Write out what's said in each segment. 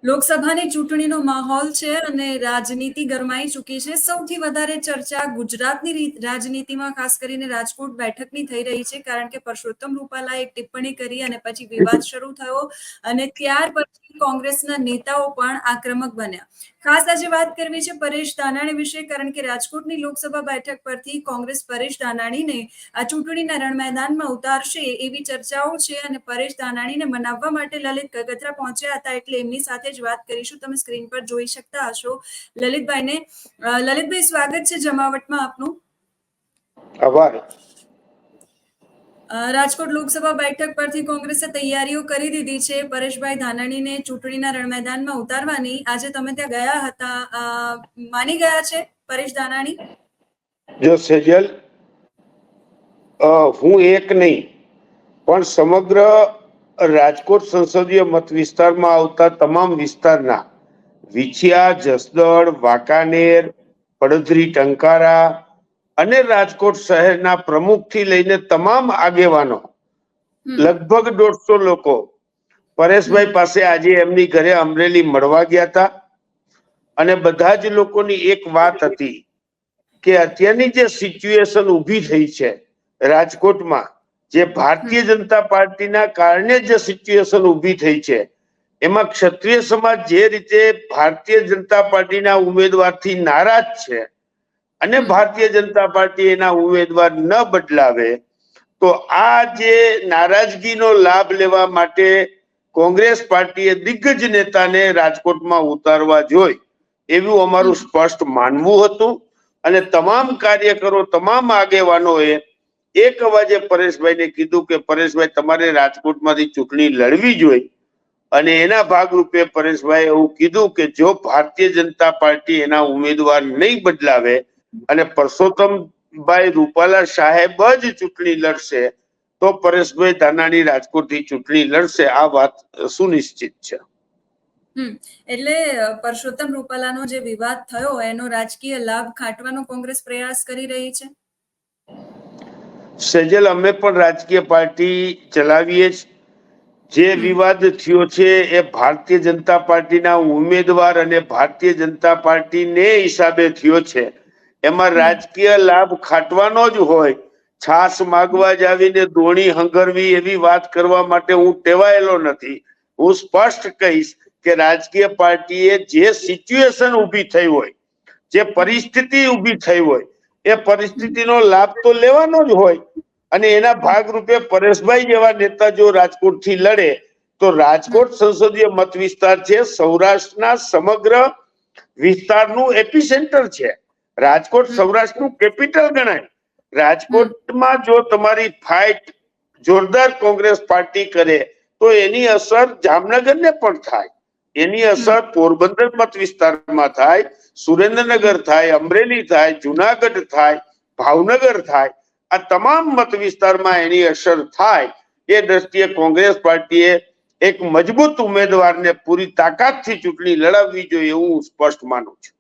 લોકસભાની ચૂંટણીનો માહોલ છે અને રાજનીતિ ગરમાઈ ચૂકી છે. સૌથી વધારે ચર્ચા ગુજરાતની રાજનીતિમાં ખાસ કરીને રાજકોટ બેઠકની થઈ રહી છે, કારણ કે પરસોત્તમ રૂપાલાએ એક ટિપ્પણી કરી અને પછી વિવાદ શરૂ થયો અને ત્યાર પછી કોંગ્રેસના નેતાઓ પણ આક્રમક બન્યા. ખાસ આજે વાત કરવી છે પરેશ ધાનાણી વિશે, કારણ કે રાજકોટની લોકસભા બેઠક પરથી કોંગ્રેસ પરેશ ધાનાણીને આ ચૂંટણીના રણ મેદાનમાં ઉતારશે એવી ચર્ચાઓ છે અને પરેશ ધાનાણીને મનાવવા માટે લલિત કગથરા પહોંચ્યા હતા, એટલે એમની સાથે જ વાત કરીશું. તમે સ્ક્રીન પર જોઈ શકતા હશો લલિતભાઈને. લલિતભાઈ, સ્વાગત છે જમાવટમાં આપનું. આભાર. રાજકોટ લોકસભા બેઠક પરથી કોંગ્રેસે તૈયારીઓ કરી દીધી છે પરેશભાઈ ધાનાણીને ચૂંટણીના રણ મેદાનમાં ઉતારવાની. આજે તમે ત્યાં ગયા હતા, માની ગયા છે પરેશ ધાનાણી? જો સેજલ, હું એક નહીં પણ સમગ્ર રાજકોટ સંસદીય મત વિસ્તારમાં આવતા તમામ વિસ્તારના વિછિયા, જસદણ, વાંકાનેર, પડધરી, ટંકારા અને રાજકોટ શહેરના પ્રમુખથી લઈને તમામ આગેવાનો, લગભગ 150 લોકો પરેશભાઈ પાસે આજે એમની ઘરે અમરેલી મળવા ગયા હતા. અને બધા જ લોકોની એક વાત હતી કે અત્યારની જે સિચ્યુએશન ઊભી થઈ છે રાજકોટમાં, જે ભારતીય જનતા પાર્ટીના કારણે જે સિચ્યુએશન ઊભી થઈ છે, એમાં ક્ષત્રિય સમાજ જે રીતે ભારતીય જનતા પાર્ટીના ઉમેદવારથી નારાજ છે અને ભારતીય જનતા પાર્ટી એના ઉમેદવાર ન બદલાવે, તો આ જે નારાજગીનો લાભ લેવા માટે કોંગ્રેસ પાર્ટીએ દિગ્ગજ નેતાને રાજકોટમાં ઉતારવા જોઈ એવું અમારું સ્પષ્ટ માનવું હતું. અને તમામ કાર્યકરો, તમામ આગેવાનોએ એક અવાજે પરેશભાઈને કીધું કે પરેશભાઈ, તમારે રાજકોટમાંથી ચૂંટણી લડવી જોઈએ. અને એના ભાગરૂપે પરેશભાઈ એવું કીધું કે જો ભારતીય જનતા પાર્ટી એના ઉમેદવાર નહીં બદલાવે અને પરસોત્તમભાઈ રૂપાલા સાહેબ જ ચૂંટણી લડશે, તો પરેશભાઈ ધાનાણી રાજકોટથી ચૂંટણી લડશે. આ વાત સુનિશ્ચિત છે. એટલે પરસોત્તમ રૂપાલાનો જે વિવાદ થયો એનો રાજકીય લાભ ખાટવાનો કોંગ્રેસ પ્રયાસ કરી રહી છે. સેજલ, અમે પણ રાજકીય પાર્ટી ચલાવીએ છીએ. જે વિવાદ થયો છે એ ભારતીય જનતા પાર્ટીના ઉમેદવાર અને ભારતીય જનતા પાર્ટીને હિસાબે થયો છે. એમાં રાજકીય લાભ ખાટવાનો જ હોય. છાસ માગવા જ આવીને દોણી હંગરવી એવી વાત કરવા માટે હું ટેવાયેલો નથી. હું સ્પષ્ટ કહીશ કે રાજકીય પાર્ટીએ જે સિચ્યુએશન ઊભી થઈ હોય, જે પરિસ્થિતિ ઊભી થઈ હોય, એ પરિસ્થિતિનો લાભ તો લેવાનો જ હોય. અને એના ભાગરૂપે પરેશભાઈ જેવા નેતા જો રાજકોટથી લડે, તો રાજકોટ સંસદીય મત વિસ્તાર છે સૌરાષ્ટ્રના સમગ્ર વિસ્તારનું એપિસેન્ટર છે. રાજકોટ સૌરાષ્ટ્રનું કેપિટલ ગણાય. રાજકોટમાં જો તમારી ફાઇટ જોરદાર કોંગ્રેસ પાર્ટી કરે તો એની અસર જામનગરને પણ થાય, એની અસર પોરબંદર મત વિસ્તારમાં થાય, સુરેન્દ્રનગર થાય, અમરેલી થાય, જુનાગઢ થાય, ભાવનગર થાય. આ તમામ મત વિસ્તારમાં એની અસર થાય. એ દ્રષ્ટિએ કોંગ્રેસ પાર્ટીએ એક મજબૂત ઉમેદવારને પૂરી તાકાતથી ચૂંટણી લડાવવી જોઈએ એવું હું સ્પષ્ટ માનું છું.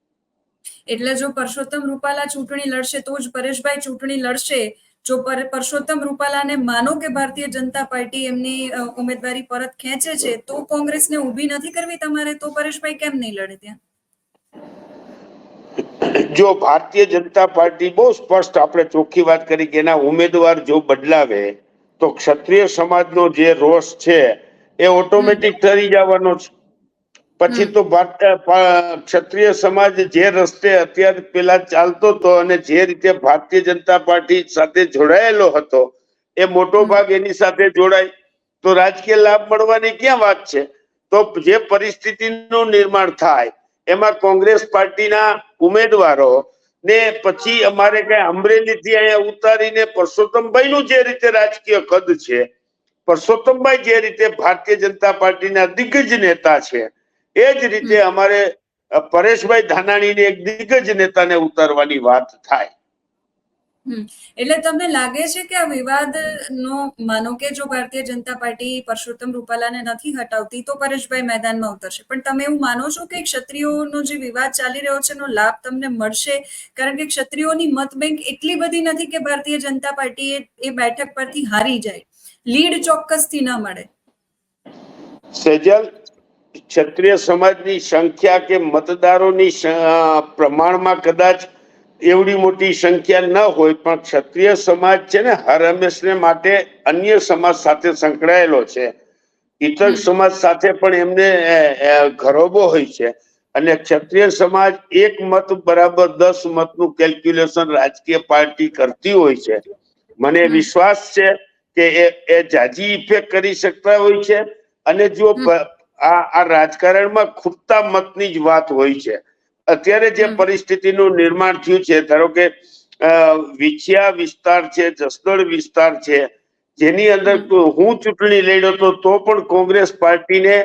એટલે જો પરસોત્તમ રૂપાલા ચૂંટણી લડશે તો જ પરેશભાઈ ચૂંટણી લડશે. જો પરસોત્તમ રૂપાલાને માનો કે ભારતીય જનતા પાર્ટી એમની ઉમેદવારી પરત ખેંચે છે તો કોંગ્રેસને ઊભી નથી કરવી તમારે, તો પરેશભાઈ કેમ નહીં લડે ત્યાં? જો ભારતીય જનતા પાર્ટી બહુ સ્પષ્ટ, આપણે ચોખ્ખી વાત કરી કે એના ઉમેદવાર જો બદલાવે તો ક્ષત્રિય સમાજનો જે રોષ છે એ ઓટોમેટિક ઠરી જવાનો છે. પછી તો ક્ષત્રિય સમાજ જે રસ્તે અત્યારે પેલા ચાલતો હતો અને જે રીતે ભારતીય જનતા પાર્ટી સાથે જોડાયેલો હતો એ મોટો ભાગ એની સાથે જોડાય તો રાજકીય લાભ મળવાની ક્યાં વાત છે. તો જે પરિસ્થિતિનું નિર્માણ થાય એમાં કોંગ્રેસ પાર્ટીના ઉમેદવારો ને પછી અમારે કઈ અમરેલીથી અહીંયા ઉતારીને પરસોત્તમભાઈનું જે રીતે રાજકીય કદ છે, પરસોત્તમભાઈ જે રીતે ભારતીય જનતા પાર્ટીના દિગ્ગજ નેતા છે, એ જ રીતે અમારે પરેશભાઈ ધાનાણીને એક દિગ્ગજ નેતાને ઉતારવાની વાત થાય. એટલે તમને લાગે છે કે આ વિવાદનો, માનો કે જો ભારતીય જનતા પાર્ટી પરસોત્તમ રૂપાલાને નથી હટાવતી તો પરેશભાઈ મેદાનમાં ઉતરશે, પણ તમે એવું માનો છો કે ક્ષત્રિયોનો જે વિવાદ ચાલી રહ્યો છે એનો લાભ તમને મળશે? કારણ કે ક્ષત્રિયોની મત બેંક એટલી બધી નથી કે ભારતીય જનતા પાર્ટી એ બેઠક પરથી હારી જાય. લીડ ચોક્કસથી ન મળે. સેજલ, ક્ષત્રિય સમાજની સંખ્યા કે મતદારોની પ્રમાણમાં કદાચ એવડી મોટી સંખ્યા ન હોય, પણ ક્ષત્રિય સમાજ છે ને હર હંમેશને માટે અન્ય સમાજ સાથે સંકળાયેલો છે. ઇતર સમાજ સાથે પણ એમને ઘરોબો હોય છે, અને ક્ષત્રિય સમાજ એક મત બરાબર 10 મતનું કેલ્ક્યુલેશન રાજકીય પાર્ટી કરતી હોય છે. મને વિશ્વાસ છે કે એ જાજી ઇફેક્ટ કરી શકતા હોય છે. અને જો આ રાજકારણમાં ખૂટતા મતની જ વાત હોય છે. અત્યારે જે પરિસ્થિતિનું નિર્માણ થયું છે, ધારો કે વિછિયા વિસ્તાર છે, જસદણ વિસ્તાર છે, જેની અંદર હું ચૂંટણી લડ્યો તો પણ કોંગ્રેસ પાર્ટીને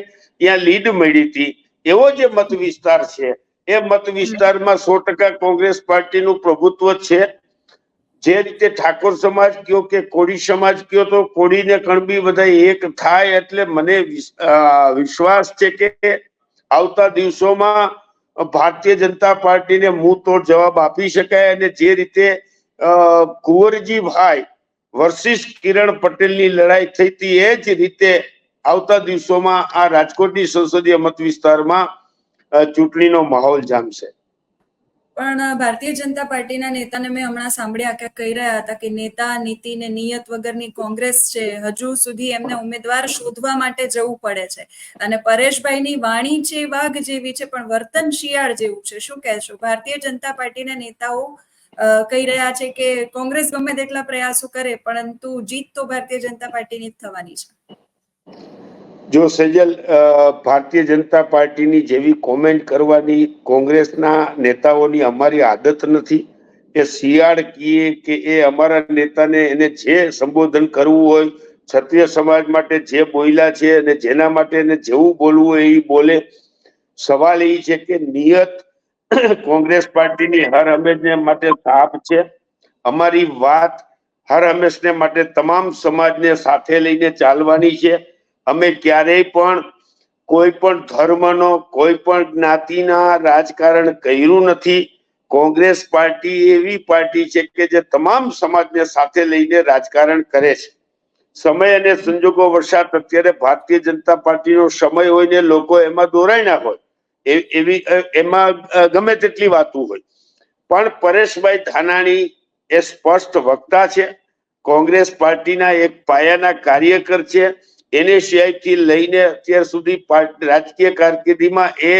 ત્યાં લીડ મળી હતી. એવો જે મત વિસ્તાર છે, એ મત વિસ્તારમાં 100% કોંગ્રેસ પાર્ટીનું પ્રભુત્વ છે. જે રીતે ઠાકોર સમાજ કયો કે કોળી સમાજ કયો, તો કોળી ને કણબી બધા એક થાય. એટલે મને વિશ્વાસ છે કે આવતા દિવસોમાં ભારતીય જનતા પાર્ટીને મુંહ તોડ જવાબ આપી શકાય. અને જે રીતે કુંવરજીભાઈ વર્સિસ કિરણ પટેલની લડાઈ થઈ હતી, એ જ રીતે આવતા દિવસોમાં આ રાજકોટની સંસદીય મત વિસ્તારમાં ચૂંટણીનો માહોલ જામશે. પણ ભારતીય જનતા પાર્ટીના નેતાને મેં હમણાં સાંભળ્યા કે કહી રહ્યા હતા કે નેતા નીતિ ને નિયત વગરની કોંગ્રેસ છે, હજુ સુધી એમને ઉમેદવાર શોધવા માટે જવું પડે છે. અને પરેશભાઈની વાણી છે વાઘ જેવી છે, પણ વર્તન શિયાળ જેવું છે. શું કહેશો? ભારતીય જનતા પાર્ટીના નેતાઓ કહી રહ્યા છે કે કોંગ્રેસ ગમે તેટલા પ્રયાસો કરે, પરંતુ જીત તો ભારતીય જનતા પાર્ટીની જ થવાની છે. જો સેજલ, ભારતીય જનતા પાર્ટીની જેવી કોમેન્ટ કરવાની કોંગ્રેસના નેતાઓની અમારી આદત નથી. એ શિયાળ કીએ કે એ અમારા નેતાને એને જે સંબોધન કરવું હોય, ક્ષત્રિય સમાજ માટે જે બોલ્યા છે અને જેના માટે એને જેવું બોલવું હોય એ બોલે. સવાલ એ છે કે નિયત કોંગ્રેસ પાર્ટીની હર હંમેશને માટે સાફ છે. અમારી વાત હર હંમેશને માટે તમામ સમાજને સાથે લઈને ચાલવાની છે. અમે ક્યારેય પણ કોઈ પણ ધર્મનો, કોઈ પણ જ્ઞાતિના રાજકારણ કર્યું નથી. કોંગ્રેસ પાર્ટી એવી પાર્ટી છે કે જે તમામ સમાજને સાથે લઈને રાજકારણ કરે છે. સમય અને સંજોગો વરસાદ અત્યારે ભારતીય જનતા પાર્ટીનો સમય હોય ને લોકો એમાં દોરાય ના હોય, એવી એમાં ગમે તેટલી વાતો હોય, પણ પરેશભાઈ ધાનાણી એ સ્પષ્ટ વક્તા છે. કોંગ્રેસ પાર્ટીના એક પાયાના કાર્યકર છે. NSCI થી લઈને અત્યાર સુધી રાજકીય કારકિર્દીમાં એ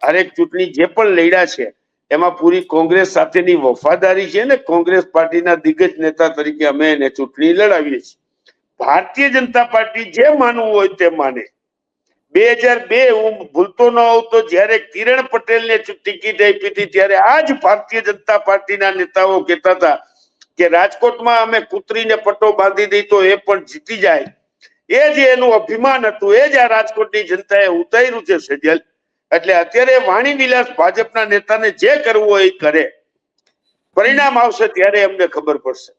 હરેક ચૂંટણી જે પણ લડ્યા છે એમાં પૂરી કોંગ્રેસ સાથેની વફાદારી છે ને કોંગ્રેસ પાર્ટીના દિગ્ગજ નેતા તરીકે અમે એને ચૂંટણી લડાવીએ છીએ. ભારતીય જનતા પાર્ટી જે માનવું હોય તે માને. 2002 હું ભૂલતો ન હોઉં તો જ્યારે કિરણ પટેલને ટિકિટ આપી હતી, ત્યારે આ જ ભારતીય જનતા પાર્ટીના નેતાઓ કહેતા હતા કે રાજકોટમાં અમે કૂતરીને પટ્ટો બાંધી દઈ તો એ પણ જીતી જાય. એ જ એનું અભિમાન હતું, એ જ આ રાજકોટની જનતાએ ઉતાર્યું છે સેજલ. એટલે અત્યારે વાણી વિલાસ ભાજપના નેતાને જે કરવું હોય એ કરે. પરિણામ આવશે ત્યારે અમને ખબર પડશે.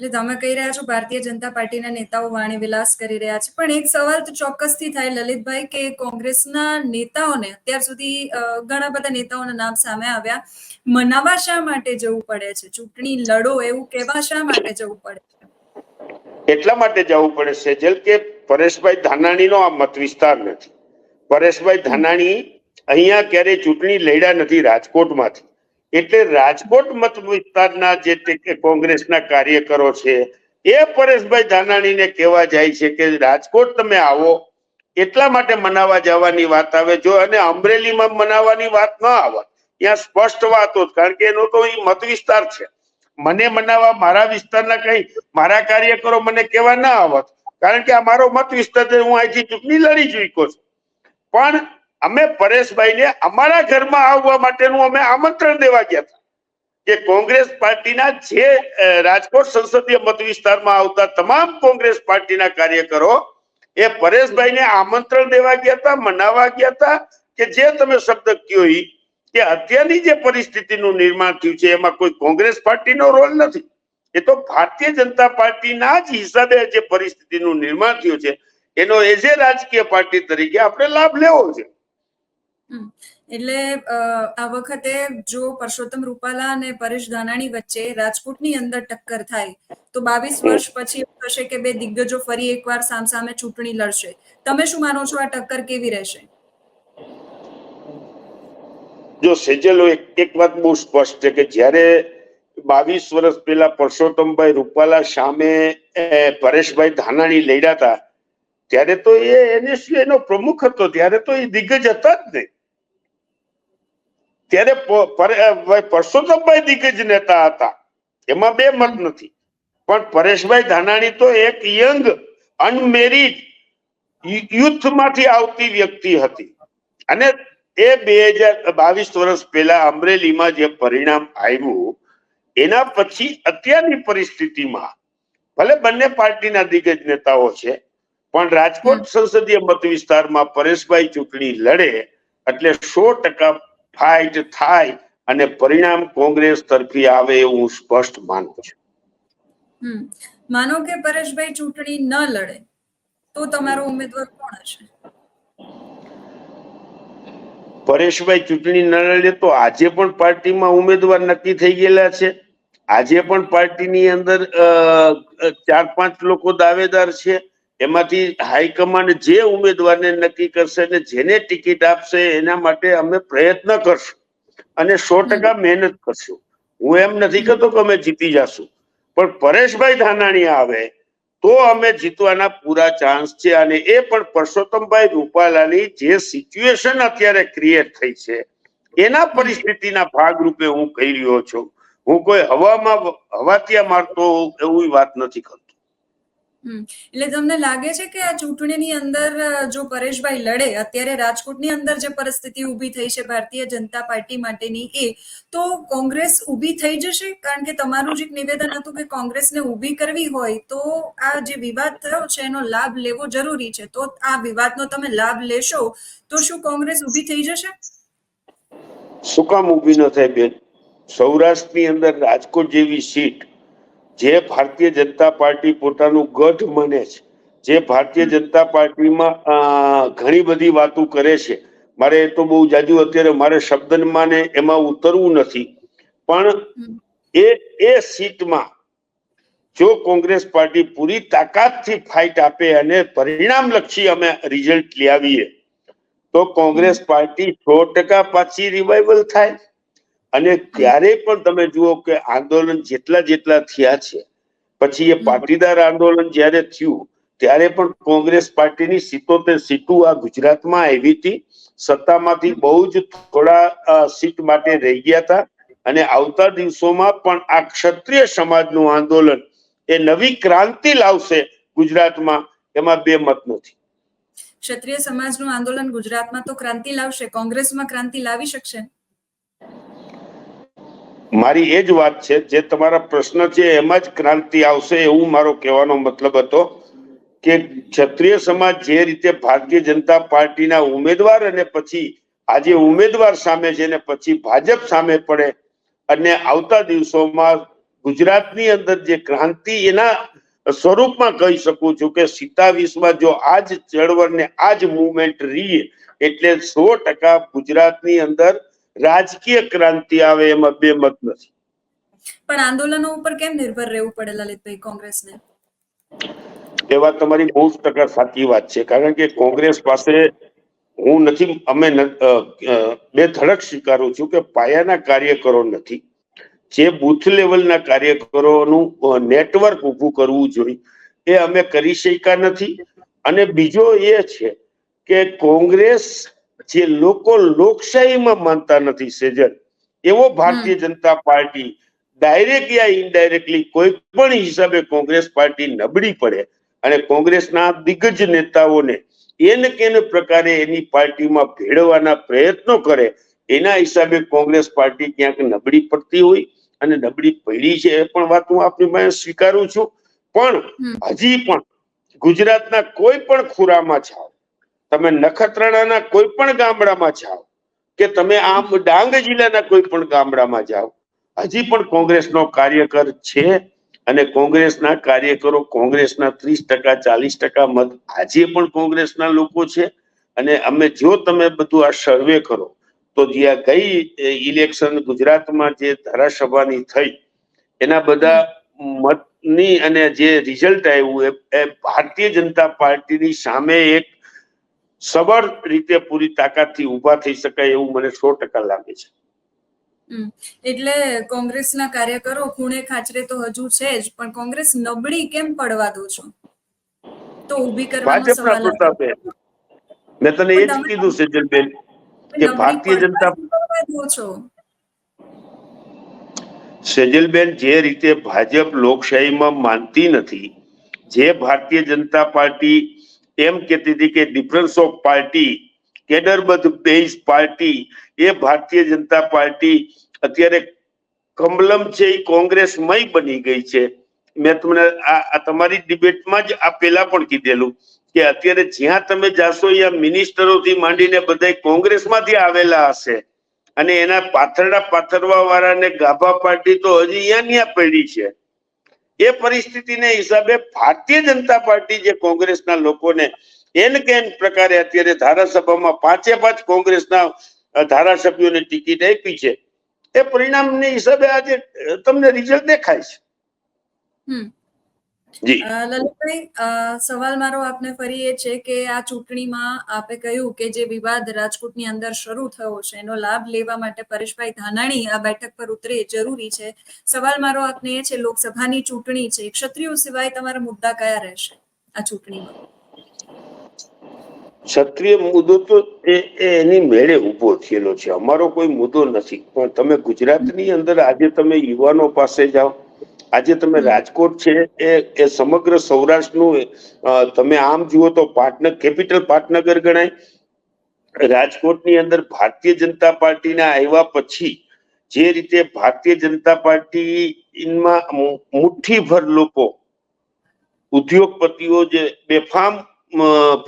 એટલે તમે કહી રહ્યા છો ભારતીય જનતા પાર્ટીના નેતાઓ વાણી વિલાસ કરી રહ્યા છે, પણ એક સવાલ તો ચોક્કસથી થાય લલિતભાઈ કે કોંગ્રેસના નેતાઓને અત્યાર સુધી ઘણા બધા નેતાઓના નામ સામે આવ્યા, મનાવા શા માટે જવું પડે છે? ચૂંટણી લડો એવું કહેવા શા માટે જવું પડે છે? એટલા માટે જવું પડે છે જેલ કે પરેશભાઈ ધાનાણીનો આ મત વિસ્તાર નથી. પરેશભાઈ ધાનાણી અહીંયા ક્યારેય ચૂંટણી લડ્યા નથી રાજકોટમાંથી. એટલે રાજકોટ મત વિસ્તારના જે કોંગ્રેસના કાર્યકરો છે એ પરેશભાઈ ધાનાણીને કહેવા જાય છે કે રાજકોટ તમે આવો, એટલા માટે મનાવા જવાની વાત આવે. જો અને અમરેલીમાં મનાવાની વાત ન આવે, ત્યાં સ્પષ્ટ વાત હોત, કારણ કે એનો તો એ મત વિસ્તાર છે. મને મનાવા મારા વિસ્તારના કઈ મારા કાર્યકરો મને કહેવા ના આવત, કારણ કે આ મારો મત વિસ્તાર છે, હું અહીંથી ચૂંટણી લડી ચૂક્યો છું. પણ અમે પરેશભાઈને અમારા ઘરમાં આવવા માટેનું અમે આમંત્રણ દેવા ગયા હતા કે કોંગ્રેસ પાર્ટીના જે રાજકોટ સંસદીય મત વિસ્તારમાં આવતા તમામ કોંગ્રેસ પાર્ટીના કાર્યકરો એ પરેશભાઈને આમંત્રણ દેવા ગયા હતા, મનાવા ગયા હતા કે જે તમે શબ્દ કયો કે અત્યારની જે પરિસ્થિતિનું નિર્માણ થયું છે એમાં કોઈ કોંગ્રેસ પાર્ટીનો રોલ નથી. એ તો ભારતીય જનતા પાર્ટીના જ હિસાબે જે પરિસ્થિતિનું નિર્માણ થયું છે એનો એઝ એ રાજકીય પાર્ટી તરીકે આપણે લાભ લેવો છે. એટલે આ વખતે જો પરસોત્તમ રૂપાલા અને પરેશ ધાનાણી વચ્ચે રાજકોટની અંદર ટક્કર થાય તો 22 વર્ષ પછી એવું થશે કે બે દિગ્ગજો ફરી એકવાર સામસામે ચૂંટણી લડશે. તમે શું માનો છો, આ ટક્કર કેવી રહેશે? જો સેજલ, એક વાત બહુ સ્પષ્ટ છે કે જ્યારે 22 વર્ષ પહેલા પરસોત્તમભાઈ રૂપાલા સામે પરેશભાઈ ધાનાણી લડ્યા હતા ત્યારે તો એ એનએસયુ એનો પ્રમુખ હતો, ત્યારે તો એ દિગ્ગજ હતા જ નહીં. ત્યારે પરસોત્તમભાઈ દિગ્ગજ નેતા હતા, એમાં બે મત નથી. પણ પરેશભાઈ ધાનાણી તો એક યંગ અનમેરિડ યુથ માંથી આવતી વ્યક્તિ હતી અને એ 2022 વર્ષ પહેલા અમરેલીમાં જે પરિણામ આવ્યું એના પછી અત્યારની પરિસ્થિતિમાં ભલે બંને પાર્ટીના દિગ્ગજ નેતાઓ છે, પણ રાજકોટ સંસદીય મત વિસ્તારમાં પરેશભાઈ ચૂંટણી લડે એટલે 100% ફાઇટ થાય અને પરિણામ કોંગ્રેસ તરફી આવે એવું હું સ્પષ્ટ માનું છું. માનો કે પરેશભાઈ ચૂંટણી ન લડે તો તમારો ઉમેદવાર કોણ હશે? પરેશભાઈ ચૂંટણી ન લડે તો આજે પણ પાર્ટીમાં ઉમેદવાર નક્કી થઈ ગયેલા છે. આજે પણ પાર્ટીની અંદર 4-5 લોકો દાવેદાર છે. એમાંથી હાઈકમાન્ડ જે ઉમેદવારને નક્કી કરશે અને જેને ટિકિટ આપશે એના માટે અમે પ્રયત્ન કરશું અને 100% મહેનત કરશું. હું એમ નથી કહેતો કે અમે જીતી જશું, પણ પરેશભાઈ ધાનાણી આવે તો અમે જીતવાના પૂરા ચાન્સ છે. અને એ પણ પરસોત્તમભાઈ રૂપાલાની જે સિચ્યુએશન અત્યારે ક્રિએટ થઈ છે એના પરિસ્થિતિના ભાગરૂપે હું કહી રહ્યો છું. હું કોઈ હવાતિયા મારતો એવી વાત નથી કરતો. એટલે તમને લાગે છે કે આ ચૂંટણીની અંદર જો પરેશભાઈ લડે, અત્યારે રાજકોટની અંદર જે પરિસ્થિતિ ઊભી થઈ છે ભારતીય જનતા પાર્ટી માટેની, એ તો કોંગ્રેસ ઊભી થઈ જશે? કારણ કે તમારું જ એક નિવેદન હતું કે કોંગ્રેસને ઊભી કરવી હોય તો આ જે વિવાદ થયો છે એનો લાભ લેવો જરૂરી છે. તો આ વિવાદનો તમે લાભ લેશો તો શું કોંગ્રેસ ઊભી થઈ જશે? શું કામ ઊભી ન થાય બેન? સૌરાષ્ટ્રની અંદર રાજકોટ જેવી સીટ જે ભારતીય જનતા પાર્ટી પોતાનું ગઢ માને છે, જે ભારતીય જનતા પાર્ટીમાં ઘણી બધી વાતો કરે છે, મારે તો બહુ જાજુ અત્યારે મારે શબ્દમાં ને એમાં ઉતરવું નથી, પણ એ સીટમાં જો કોંગ્રેસ પાર્ટી પૂરી તાકાતથી ફાઇટ આપે અને પરિણામલક્ષી અમે રિઝલ્ટ લઈ આવીએ તો કોંગ્રેસ પાર્ટી 100% પાછી રિવાઇવલ થાય. અને ત્યારે પણ તમે જુઓ કે આંદોલન જેટલા થયા છે, પછી એ પાટીદાર આંદોલન જ્યારે થયું ત્યારે પણ કોંગ્રેસ પાર્ટીની 77 સીટો આ ગુજરાતમાં આવી હતી. સત્તામાંથી બહુ જ થોડા સીટ માટે રહી ગયા હતા. અને આવતા દિવસોમાં પણ આ ક્ષત્રિય સમાજનું આંદોલન એ નવી ક્રાંતિ લાવશે ગુજરાતમાં, એમાં બે મત નથી. ક્ષત્રિય સમાજનું આંદોલન ગુજરાતમાં તો ક્રાંતિ લાવશે, કોંગ્રેસમાં ક્રાંતિ લાવી શકશે? મારી એ જ વાત છે, જે તમારા પ્રશ્ન છે એમાં જ ક્રાંતિ આવશે એવું મારો કહેવાનો મતલબ હતો કે ક્ષત્રિય સમાજ જે રીતે ભારતીય જનતા પાર્ટીના ઉમેદવાર અને પછી આજે ઉમેદવાર સામે છે ને પછી ભાજપ સામે પડે અને આવતા દિવસોમાં ગુજરાતની અંદર જે ક્રાંતિ એના સ્વરૂપમાં કહી શકું છું કે 27માં જો આજ ચળવળ ને આજ મુવમેન્ટ રહી એટલે 100% ગુજરાતની અંદર રાજકીય ક્રાંતિ આવે, એમાં બે મત નથી. પણ આંદોલનો ઉપર કેમ નિર્ભર રહેવું પડે લલિતભાઈ કોંગ્રેસને? એ વાત તમારી 100% સાચી વાત છે, કારણ કે કોંગ્રેસ પાસે અમે બે ધડક સ્વીકારું છું કે પાયાના કાર્યકરો નથી. જે બુથ લેવલના કાર્યકરોનું નેટવર્ક ઊભું કરવું જોઈએ એ અમે કરી શક્યા નથી. અને બીજો એ છે કે કોંગ્રેસ જે લોકો લોકશાહીમાં માનતા નથી સેજલ, એવો ભારતીય જનતા પાર્ટી ડાયરેક્ટ યા ઇનડાયરેક્ટલી કોઈ પણ હિસાબે કોંગ્રેસ પાર્ટી નબળી પડે અને કોંગ્રેસના દિગ્ગજ નેતાઓને એને કેને પ્રકારે એની પાર્ટીમાં ભેળવવાના પ્રયત્નો કરે, એના હિસાબે કોંગ્રેસ પાર્ટી ક્યાંક નબળી પડતી હોય અને નબળી પડી છે એ પણ વાત હું આપની પાસે સ્વીકારું છું. પણ હજી પણ ગુજરાતના કોઈ પણ ખૂણામાં જાઓ, તમે નખત્રાણાના કોઈ પણ ગામડામાં જાઓ કે તમે આમ ડાંગ જિલ્લાના કોઈ પણ ગામડામાં જાઓ, હજી પણ કોંગ્રેસનો કાર્યકર છે અને કોંગ્રેસના કાર્યકરો કોંગ્રેસના 30% 40% મત આજે પણ કોંગ્રેસના લોકો છે. અને અમે જો તમે બધું આ સર્વે કરો તો જ્યાં ગઈ ઇલેક્શન ગુજરાતમાં જે ધારાસભાની થઈ એના બધા મતની અને જે રિઝલ્ટ આવ્યું એ ભારતીય જનતા પાર્ટીની સામે એક સબળ રીતે પૂરી તાકાતથી ઉભા થઈ શકાય એવું મને 100% લાગે છે. એટલે કોંગ્રેસના કાર્યકરો ખૂણે ખાચરે તો હજુ છે જ, પણ કોંગ્રેસ નબળી કેમ પડવા દો છો? તો ઊભી કરવાનો ભાજપના સવાલ પ્રતાપે મેં તને એ જ કીધું સેજલબેન કે ભારતીય જનતા સેજલબેન જે રીતે ભાજપ લોકશાહીમાં માનતી નથી, જે ભારતીય જનતા પાર્ટી એમ કહેતી હતી કે ડિફરન્સ ઓફ પાર્ટી, કેડરબદ્ધ બેઝ પાર્ટી, એ ભારતીય જનતા પાર્ટી અત્યારે કમલમ છે એ કોંગ્રેસમય બની ગઈ છે. મેં તમને આ તમારી ડિબેટમાં જ આ પહેલા પણ કીધેલું કે અત્યારે જ્યાં તમે જાશો ત્યાં મિનિસ્ટરોથી માંડીને બધા કોંગ્રેસમાંથી આવેલા હશે અને એના પાથરવા વાળાને ગાભા પાર્ટી તો હજી ત્યાં પડી છે. એ પરિસ્થિતિને હિસાબે ભારતીય જનતા પાર્ટી જે કોંગ્રેસના લોકોને એન કેન પ્રકારે અત્યારે ધારાસભામાં 5 કોંગ્રેસના ધારાસભ્યોને ટિકિટ આપી છે, એ પરિણામને હિસાબે આજે તમને રિઝલ્ટ દેખાય છે. લલિતભાઈ, સવાલ મારો આપને ફરી એ છે કે આ ચૂંટણીમાં આપે કહ્યું કે જે વિવાદ રાજકોટની અંદર શરૂ થયો છે એનો લાભ લેવા માટે પરેશભાઈ ધાનાણી આ બેઠક પર ઉતરે જરૂરી છે. સવાલ મારો આપને એ છે, લોકસભાની ચૂંટણી છે, ક્ષત્રિયો સિવાય તમારા મુદ્દા કયા રહેશે આ ચૂંટણીમાં? ક્ષત્રિય મુદ્દો તો એની મેળે ઉભો થયેલો છે, અમારો કોઈ મુદ્દો નથી. પણ તમે ગુજરાતની અંદર આજે તમે યુવાનો પાસે જાઓ, આજે તમે રાજકોટ છે એ સમગ્ર સૌરાષ્ટ્રનું તમે આમ જુઓ તો પાટનગર, કેપિટલ પાટનગર ગણાય. રાજકોટની અંદર ભારતીય જનતા પાર્ટીના આવ્યા પછી જે રીતે ભારતીય જનતા પાર્ટીમાં મુઠ્ઠીભર લોકો ઉદ્યોગપતિઓ જે બેફામ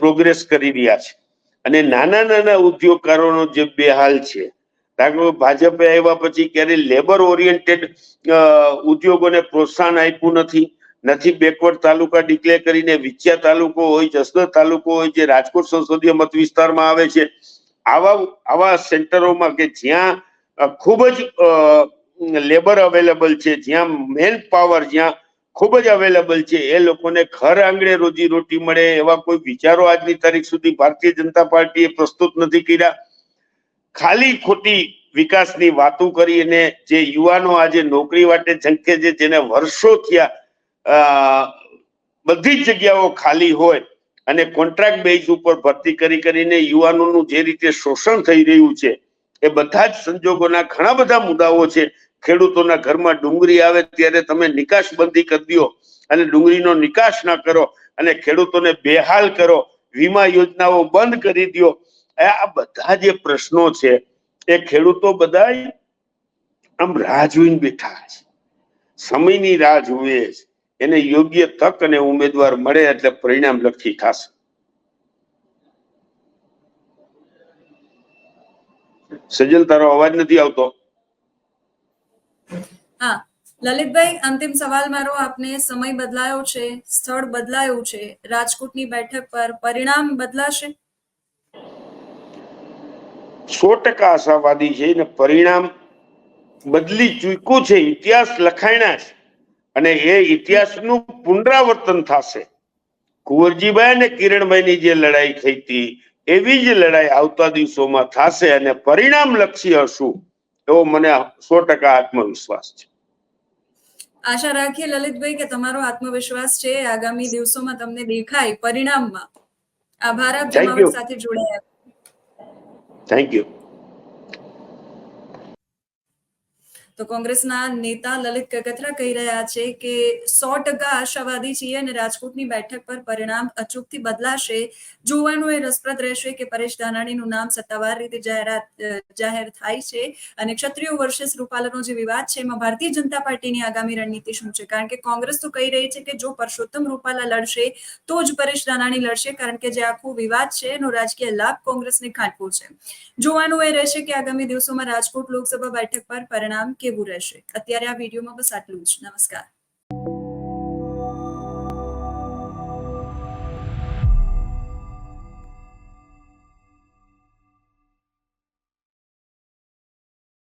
પ્રોગ્રેસ કરી રહ્યા છે અને નાના ઉદ્યોગકારોનો જે બેહાલ છે. ભાજપે આવ્યા પછી ક્યારે લેબર ઓરિએન્ટેડ ઉદ્યોગોને પ્રોત્સાહન આપ્યું નથી. બેકવર્ડ તાલુકા ડિક્લેર કરીને વિછિયા તાલુકો હોય, જસદણ તાલુકો હોય, જે રાજકોટ સંસદીય મત વિસ્તારમાં આવે છે, આવા સેન્ટરોમાં કે જ્યાં ખૂબ જ લેબર અવેલેબલ છે, જ્યાં મેન પાવર જ્યાં ખૂબ જ અવેલેબલ છે, એ લોકોને ઘર આંગણે રોજી રોટી મળે એવા કોઈ વિચારો આજની તારીખ સુધી ભારતીય જનતા પાર્ટીએ પ્રસ્તુત નથી કર્યા. ખાલી ખોટી વિકાસની વાતો કરીને જે યુવાનો આજે નોકરી માટે ઝંખે છે, જેને વર્ષો થયા બધી જ જગ્યાઓ ખાલી હોય અને કોન્ટ્રાક્ટ બેઝ ઉપર ભરતી કરીને યુવાનોનું જે રીતે શોષણ થઈ રહ્યું છે, એ બધા જ સંજોગોના ઘણા બધા મુદ્દાઓ છે. ખેડૂતોના ઘરમાં ડુંગળી આવે ત્યારે તમે નિકાસ બંધી કરી દો અને ડુંગળીનો નિકાસ ના કરો અને ખેડૂતોને બેહાલ કરો, વીમા યોજનાઓ બંધ કરી દો. આ બધા જે પ્રશ્નો છે એ ખેડૂતો બધા આમ રાહ જોઈને બેઠા છે, સમયની રાહ જુએ છે. એને યોગ્ય તક અને ઉમેદવાર મળે એટલે પરિણામ લક્ષી થશે. સજલ, તારો અવાજ નથી આવતો. હા લલિતભાઈ, અંતિમ સવાલ મારો આપને, સમય બદલાયો છે, સ્થળ બદલાયું છે, રાજકોટની બેઠક પર પરિણામ બદલાશે? 100% આશાવાદી છે ને પરિણામ બદલી ચૂક્યું છે. ઇતિહાસ લખાણ્યા છે અને એ ઇતિહાસનું પુનરાવર્તન થશે. કુંવરજીભાઈ અને કિરણભાઈની જે લડાઈ થઈ હતી એવી જ લડાઈ આવતા દિવસોમાં થશે અને પરિણામ લક્ષી હશું એવો મને 100% આત્મવિશ્વાસ છે. આશા રાખીએ લલિતભાઈ કે તમારો આત્મવિશ્વાસ છે આગામી દિવસોમાં તમને દેખાય પરિણામમાં. આભાર આપ જમાવટ સાથે જોડાયા. Thank you. તો કોંગ્રેસના નેતા લલિત કગથરા કહી રહ્યા છે કે 100% આશાવાદી છીએ અને રાજકોટની બેઠક પર પરિણામ અચૂકથી બદલાશે. જોવાનું એ રસપ્રદ રહેશે કે પરેશ ધાનાણીનું નામ સત્તાવાર રીતે જાહેર થાય છે અને ક્ષત્રિયો વર્સિસ રૂપાલાનો જે વિવાદ છે એમાં ભારતીય જનતા પાર્ટીની આગામી રણનીતિ શું છે? કારણ કે કોંગ્રેસ તો કહી રહી છે કે જો પરસોત્તમ રૂપાલા લડશે તો જ પરેશ ધાનાણી લડશે, કારણ કે જે આખું વિવાદ છે એનો રાજકીય લાભ કોંગ્રેસને ખાટવો છે. જોવાનું એ રહેશે કે આગામી દિવસોમાં રાજકોટ લોકસભા બેઠક પર પરિણામ કેવું રહેશે. અત્યારે આ વિડીયોમાં બસ આટલું જ. નમસ્કાર.